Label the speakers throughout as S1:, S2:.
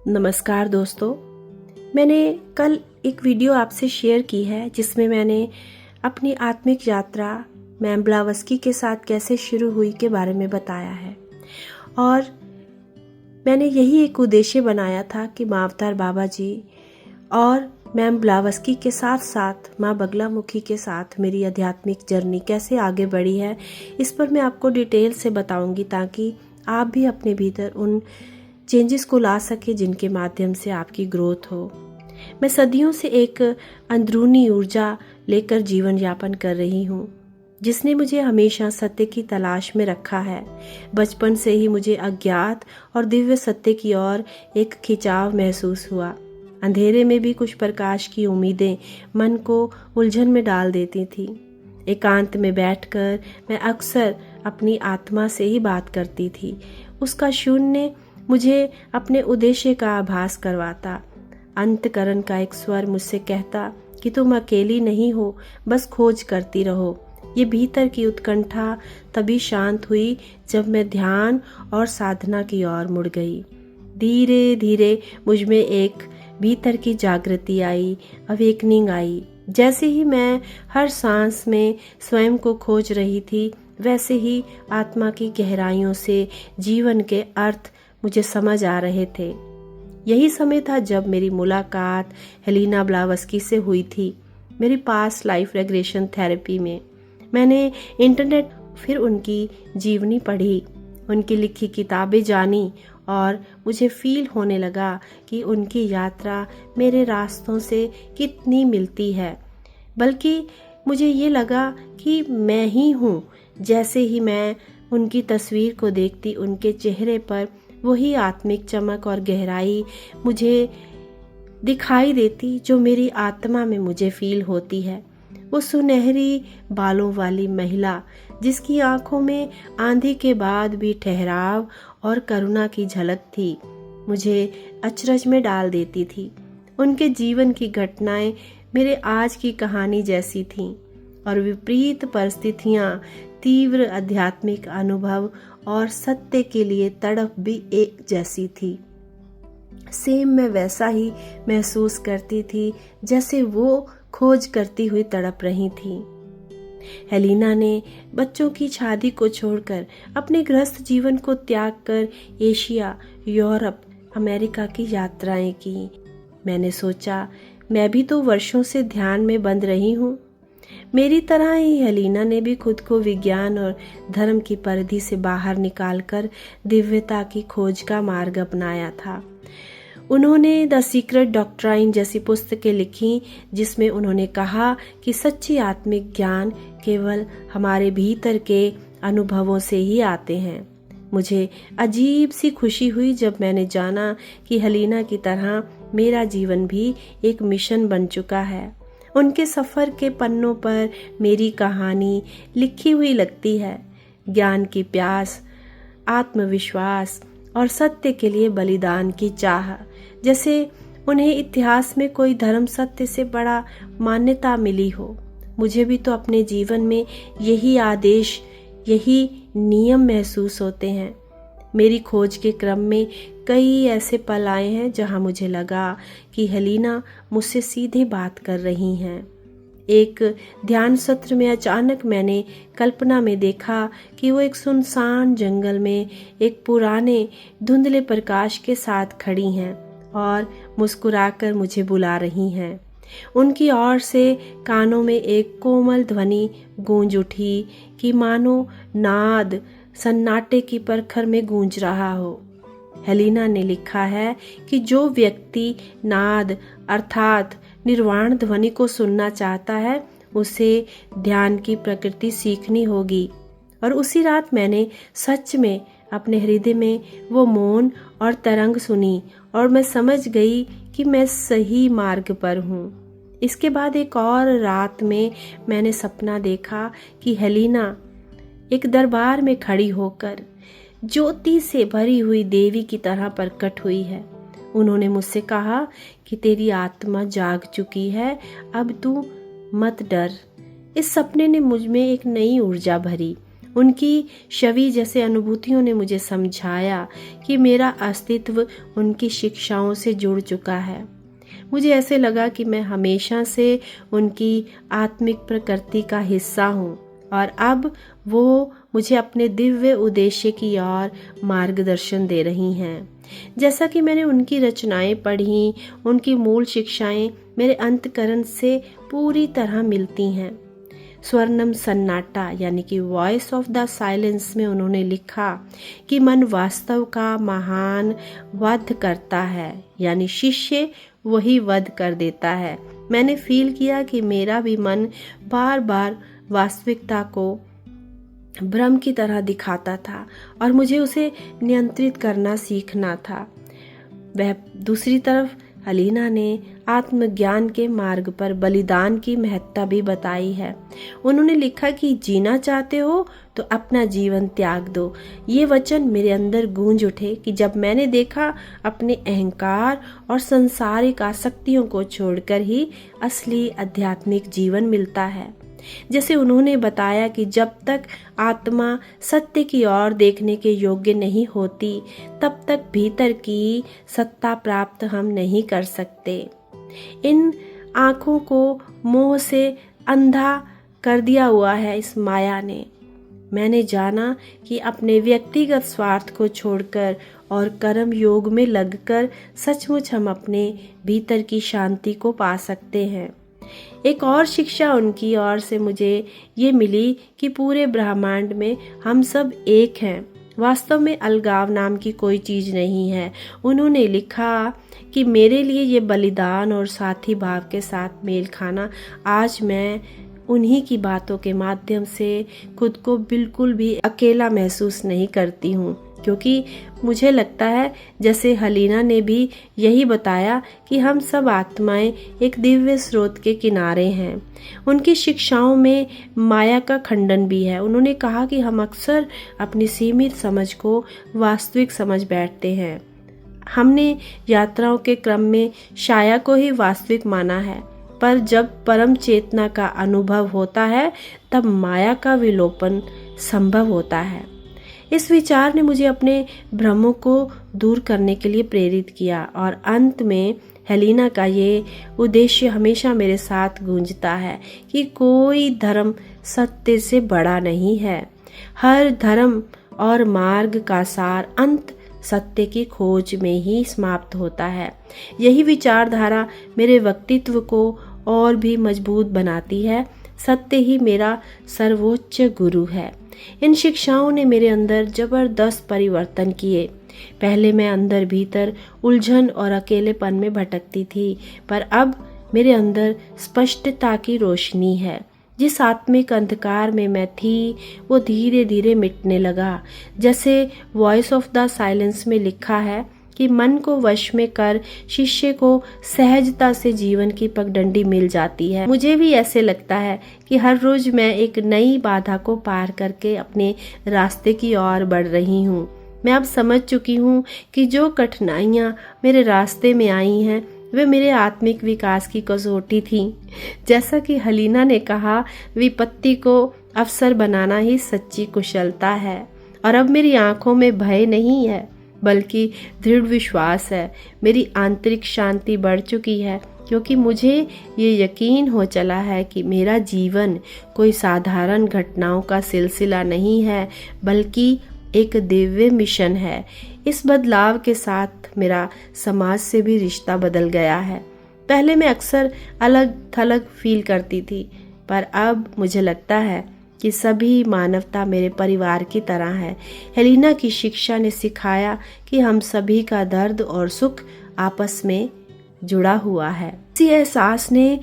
S1: नमस्कार दोस्तों, मैंने कल एक वीडियो आपसे शेयर की है जिसमें मैंने अपनी आत्मिक यात्रा मैम ब्लावस्की के साथ कैसे शुरू हुई के बारे में बताया है। और मैंने यही एक उद्देश्य बनाया था कि माँ अवतार बाबा जी और मैम ब्लावस्की के साथ साथ माँ बगलामुखी के साथ मेरी आध्यात्मिक जर्नी कैसे आगे बढ़ी है, इस पर मैं आपको डिटेल से बताऊंगी ताकि आप भी अपने भीतर उन चेंजेस को ला सके जिनके माध्यम से आपकी ग्रोथ हो। मैं सदियों से एक अंदरूनी ऊर्जा लेकर जीवन यापन कर रही हूँ जिसने मुझे हमेशा सत्य की तलाश में रखा है। बचपन से ही मुझे अज्ञात और दिव्य सत्य की ओर एक खिंचाव महसूस हुआ। अंधेरे में भी कुछ प्रकाश की उम्मीदें मन को उलझन में डाल देती थी। एकांत में बैठकर मैं अक्सर अपनी आत्मा से ही बात करती थी। उसका शून्य मुझे अपने उद्देश्य का आभास करवाता। अंतकरण का एक स्वर मुझसे कहता कि तुम अकेली नहीं हो, बस खोज करती रहो। ये भीतर की उत्कंठा तभी शांत हुई जब मैं ध्यान और साधना की ओर मुड़ गई। धीरे धीरे मुझ में एक भीतर की जागृति आई, अवेकनिंग आई। जैसे ही मैं हर सांस में स्वयं को खोज रही थी, वैसे ही आत्मा की गहराइयों से जीवन के अर्थ मुझे समझ आ रहे थे। यही समय था जब मेरी मुलाकात हेलिना ब्लावस्की से हुई थी, मेरी पास्ट लाइफ रेग्रेशन थेरेपी में। मैंने इंटरनेट फिर उनकी जीवनी पढ़ी, उनकी लिखी किताबें जानी और मुझे फील होने लगा कि उनकी यात्रा मेरे रास्तों से कितनी मिलती है। बल्कि मुझे ये लगा कि मैं ही हूँ। जैसे ही मैं उनकी तस्वीर को देखती, उनके चेहरे पर वही आत्मिक चमक और गहराई मुझे दिखाई देती जो मेरी आत्मा में मुझे फील होती है। वो सुनहरी बालों वाली महिला जिसकी आंखों में आंधी के बाद भी ठहराव और करुणा की झलक थी, मुझे अचरज में डाल देती थी। उनके जीवन की घटनाएं मेरे आज की कहानी जैसी थीं और विपरीत परिस्थितियां, तीव्र आध्यात्मिक अनुभव और सत्य के लिए तड़प भी एक जैसी थी। सेम मैं वैसा ही महसूस करती थी जैसे वो खोज करती हुई तड़प रही थी। हेलिना ने बच्चों की शादी को छोड़कर अपने गृहस्थ जीवन को त्याग कर एशिया, यूरोप, अमेरिका की यात्राएं की। मैंने सोचा मैं भी तो वर्षों से ध्यान में बंद रही हूँ। मेरी तरह ही हेलिना ने भी खुद को विज्ञान और धर्म की परिधि से बाहर निकालकर दिव्यता की खोज का मार्ग अपनाया था। उन्होंने द सीक्रेट डॉक्ट्राइन जैसी पुस्तकें लिखी जिसमें उन्होंने कहा कि सच्ची आत्मिक ज्ञान केवल हमारे भीतर के अनुभवों से ही आते हैं। मुझे अजीब सी खुशी हुई जब मैंने जाना कि हेलिना की तरह मेरा जीवन भी एक मिशन बन चुका है। उनके सफ़र के पन्नों पर मेरी कहानी लिखी हुई लगती है। ज्ञान की प्यास, आत्मविश्वास और सत्य के लिए बलिदान की चाह, जैसे उन्हें इतिहास में कोई धर्म सत्य से बड़ा मान्यता मिली हो। मुझे भी तो अपने जीवन में यही आदेश, यही नियम महसूस होते हैं। मेरी खोज के क्रम में कई ऐसे पल आए हैं जहां मुझे लगा कि हेलिना मुझसे सीधे बात कर रही हैं। एक ध्यान सत्र में अचानक मैंने कल्पना में देखा कि वो एक सुनसान जंगल में एक पुराने धुंधले प्रकाश के साथ खड़ी हैं और मुस्कुराकर मुझे बुला रही हैं। उनकी ओर से कानों में एक कोमल ध्वनि गूंज उठी कि मानो नाद सन्नाटे की परखर में गूंज रहा हो। हेलिना ने लिखा है कि जो व्यक्ति नाद अर्थात निर्वाण ध्वनि को सुनना चाहता है उसे ध्यान की प्रकृति सीखनी होगी। और उसी रात मैंने सच में अपने हृदय में वो मौन और तरंग सुनी और मैं समझ गई कि मैं सही मार्ग पर हूँ। इसके बाद एक और रात में मैंने सपना देखा कि हेलिना एक दरबार में खड़ी होकर ज्योति से भरी हुई देवी की तरह प्रकट हुई है। उन्होंने मुझसे कहा कि तेरी आत्मा जाग चुकी है, अब तू मत डर। इस सपने ने मुझ में एक नई ऊर्जा भरी। उनकी छवि जैसे अनुभूतियों ने मुझे समझाया कि मेरा अस्तित्व उनकी शिक्षाओं से जुड़ चुका है। मुझे ऐसे लगा कि मैं हमेशा से उनकी आत्मिक प्रकृति का हिस्सा हूँ और अब वो मुझे अपने दिव्य उद्देश्य की ओर मार्गदर्शन दे रही हैं। जैसा कि मैंने उनकी रचनाएं पढ़ी, उनकी मूल शिक्षाएं मेरे अंतःकरण से पूरी तरह मिलती हैं। स्वर्णम सन्नाटा यानी कि वॉइस ऑफ द साइलेंस में उन्होंने लिखा कि मन वास्तव का महान वध करता है, यानी शिष्य वही वध कर देता है। मैंने फील किया कि मेरा भी मन बार बार वास्तविकता को भ्रम की तरह दिखाता था और मुझे उसे नियंत्रित करना सीखना था। वह दूसरी तरफ हलीना ने आत्मज्ञान के मार्ग पर बलिदान की महत्ता भी बताई है। उन्होंने लिखा कि जीना चाहते हो तो अपना जीवन त्याग दो। ये वचन मेरे अंदर गूंज उठे कि जब मैंने देखा अपने अहंकार और सांसारिक आसक्तियों को छोड़कर ही असली आध्यात्मिक जीवन मिलता है। जैसे उन्होंने बताया कि जब तक आत्मा सत्य की ओर देखने के योग्य नहीं होती तब तक भीतर की सत्ता प्राप्त हम नहीं कर सकते। इन आँखों को मोह से अंधा कर दिया हुआ है इस माया ने। मैंने जाना कि अपने व्यक्तिगत स्वार्थ को छोड़कर और कर्म योग में लगकर सचमुच हम अपने भीतर की शांति को पा सकते हैं। एक और शिक्षा उनकी ओर से मुझे ये मिली कि पूरे ब्रह्मांड में हम सब एक हैं। वास्तव में अलगाव नाम की कोई चीज़ नहीं है। उन्होंने लिखा कि मेरे लिए ये बलिदान और साथी भाव के साथ मेल खाना, आज मैं उन्हीं की बातों के माध्यम से खुद को बिल्कुल भी अकेला महसूस नहीं करती हूँ, क्योंकि मुझे लगता है जैसे हलीना ने भी यही बताया कि हम सब आत्माएं एक दिव्य स्रोत के किनारे हैं। उनकी शिक्षाओं में माया का खंडन भी है। उन्होंने कहा कि हम अक्सर अपनी सीमित समझ को वास्तविक समझ बैठते हैं। हमने यात्राओं के क्रम में छाया को ही वास्तविक माना है, पर जब परम चेतना का अनुभव होता है तब माया का विलोपन संभव होता है। इस विचार ने मुझे अपने भ्रमों को दूर करने के लिए प्रेरित किया और अंत में हेलिना का ये उद्देश्य हमेशा मेरे साथ गूंजता है कि कोई धर्म सत्य से बड़ा नहीं है। हर धर्म और मार्ग का सार अंत सत्य की खोज में ही समाप्त होता है। यही विचारधारा मेरे व्यक्तित्व को और भी मजबूत बनाती है। सत्य ही मेरा सर्वोच्च गुरु है। इन शिक्षाओं ने मेरे अंदर जबरदस्त परिवर्तन किए। पहले मैं अंदर भीतर उलझन और अकेलेपन में भटकती थी, पर अब मेरे अंदर स्पष्टता की रोशनी है। जिस आत्मिक अंधकार में मैं थी वो धीरे धीरे मिटने लगा। जैसे वॉइस ऑफ द साइलेंस में लिखा है कि मन को वश में कर शिष्य को सहजता से जीवन की पगडंडी मिल जाती है। मुझे भी ऐसे लगता है कि हर रोज मैं एक नई बाधा को पार करके अपने रास्ते की ओर बढ़ रही हूँ। मैं अब समझ चुकी हूँ कि जो कठिनाइयाँ मेरे रास्ते में आई हैं वे मेरे आत्मिक विकास की कसौटी थी। जैसा कि हलीना ने कहा, विपत्ति को अवसर बनाना ही सच्ची कुशलता है। और अब मेरी आंखों में भय नहीं है बल्कि दृढ़ विश्वास है। मेरी आंतरिक शांति बढ़ चुकी है क्योंकि मुझे ये यकीन हो चला है कि मेरा जीवन कोई साधारण घटनाओं का सिलसिला नहीं है बल्कि एक दिव्य मिशन है। इस बदलाव के साथ मेरा समाज से भी रिश्ता बदल गया है। पहले मैं अक्सर अलग थलग फील करती थी, पर अब मुझे लगता है कि सभी मानवता मेरे परिवार की तरह है। हेलिना की शिक्षा ने सिखाया कि हम सभी का दर्द और सुख आपस में जुड़ा हुआ है। इसी एहसास ने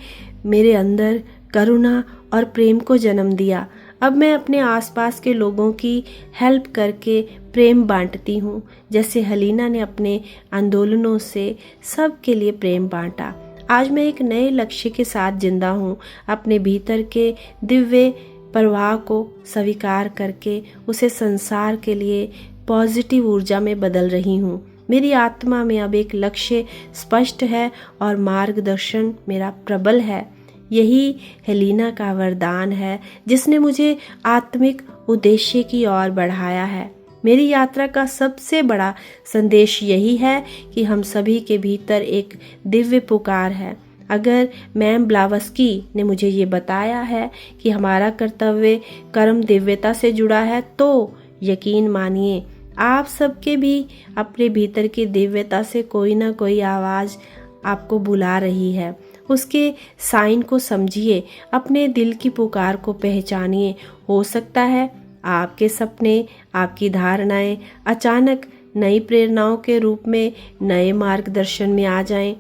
S1: मेरे अंदर करुणा और प्रेम को जन्म दिया। अब मैं अपने आसपास के लोगों की हेल्प करके प्रेम बांटती हूँ, जैसे हेलिना ने अपने आंदोलनों से सबके लिए प्रेम बांटा। आज मैं एक नए लक्ष्य के साथ जिंदा हूँ, अपने भीतर के दिव्य प्रवाह को स्वीकार करके उसे संसार के लिए पॉजिटिव ऊर्जा में बदल रही हूँ। मेरी आत्मा में अब एक लक्ष्य स्पष्ट है और मार्गदर्शन मेरा प्रबल है। यही हेलिना का वरदान है जिसने मुझे आत्मिक उद्देश्य की ओर बढ़ाया है। मेरी यात्रा का सबसे बड़ा संदेश यही है कि हम सभी के भीतर एक दिव्य पुकार है। अगर मैम ब्लावस्की ने मुझे ये बताया है कि हमारा कर्तव्य कर्म दिव्यता से जुड़ा है, तो यकीन मानिए आप सबके भी अपने भीतर की दिव्यता से कोई ना कोई आवाज़ आपको बुला रही है। उसके साइन को समझिए, अपने दिल की पुकार को पहचानिए। हो सकता है आपके सपने, आपकी धारणाएं अचानक नई प्रेरणाओं के रूप में नए मार्गदर्शन में आ जाएं।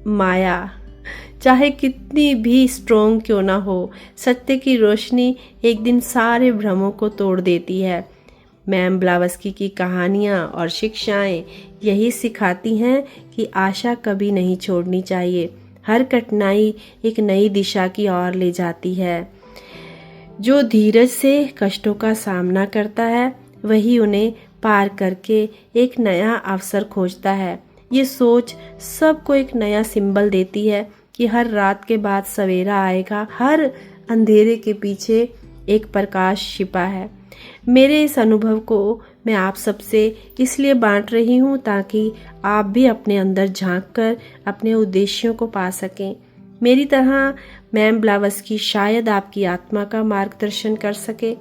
S1: माया चाहे कितनी भी स्ट्रोंग क्यों ना हो, सत्य की रोशनी एक दिन सारे भ्रमों को तोड़ देती है। मैम ब्लावस्की की कहानियाँ और शिक्षाएं यही सिखाती हैं कि आशा कभी नहीं छोड़नी चाहिए। हर कठिनाई एक नई दिशा की ओर ले जाती है। जो धीरज से कष्टों का सामना करता है वही उन्हें पार करके एक नया अवसर खोजता है। ये सोच सबको एक नया सिंबल देती है कि हर रात के बाद सवेरा आएगा, हर अंधेरे के पीछे एक प्रकाश छिपा है। मेरे इस अनुभव को मैं आप सबसे इसलिए बांट रही हूँ ताकि आप भी अपने अंदर झांककर अपने उद्देश्यों को पा सकें। मेरी तरह मैम ब्लावस्की शायद आपकी आत्मा का मार्गदर्शन कर सके।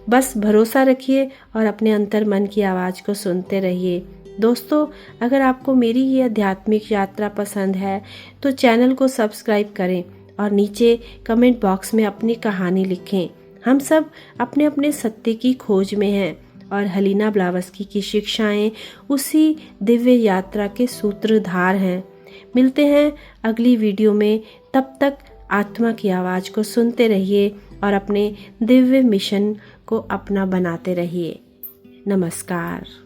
S1: बस भरोसा रखिए और अपने अंतर मन की आवाज़ को सुनते रहिए। दोस्तों, अगर आपको मेरी ये आध्यात्मिक यात्रा पसंद है तो चैनल को सब्सक्राइब करें और नीचे कमेंट बॉक्स में अपनी कहानी लिखें। हम सब अपने अपने सत्य की खोज में हैं और हेलिना ब्लावस्की की शिक्षाएं उसी दिव्य यात्रा के सूत्रधार हैं। मिलते हैं अगली वीडियो में, तब तक आत्मा की आवाज़ को सुनते रहिए और अपने दिव्य मिशन को अपना बनाते रहिए। नमस्कार।